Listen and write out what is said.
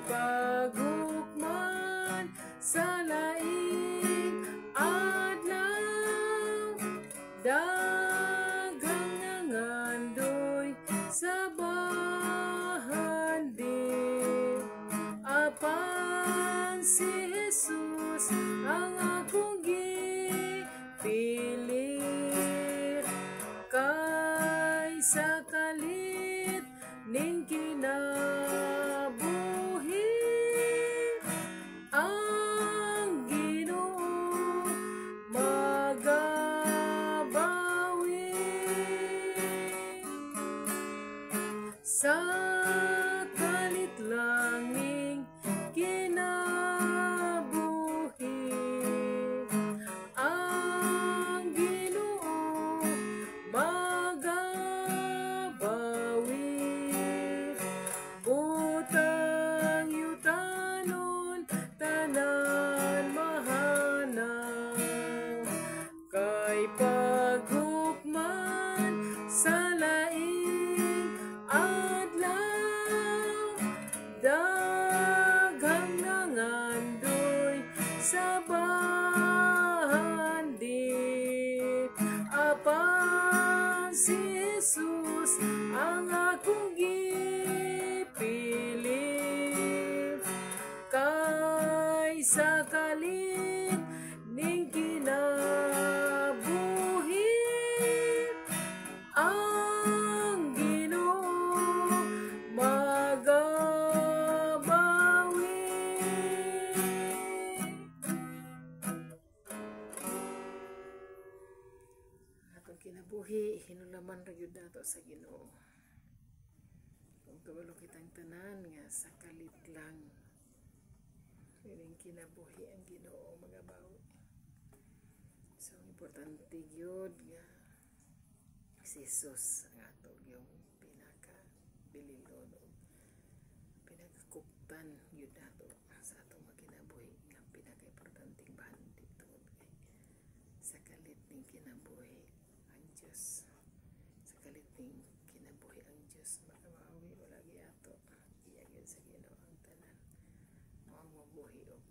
paghukman sa laing adlaw, daghang nangandoy sa bahandi. Apan si Jesus ang akong gipili, kaysa kalit ning kinabuhi. Ang Ginoo magabawi sa kalit lang ning kinabuhi. Ang Ginoo magabawi. Butang yutanon tanan mahanaw, kay paghukman sa laing adlaw, daghang nangandoy sa bahandi. Apan si Jesus ang akong gipili, kaysa kalit ning kinabuhi. Ang Ginoo magabawi. Atong kinabuhi hinulaman ra gyud nato sa Ginoo. Kung kabalo kitang tanan nga sa kalit lang ining kinabuhi, ang Ginoo magabawi. So importante gyud nga si Jesus ang ato yung pinaka-bililon o pinaka-kuptan gyud nato sa atong magkinabuhi, nga pinaka-importanteng bahandi tungod kay sa kalit ning kinabuhi ang Dios, sa kalit ning kinabuhi ang Dios magabawi. Wala gyud ato iya gyud sa Ginoo ang tanan, mao mabuhi o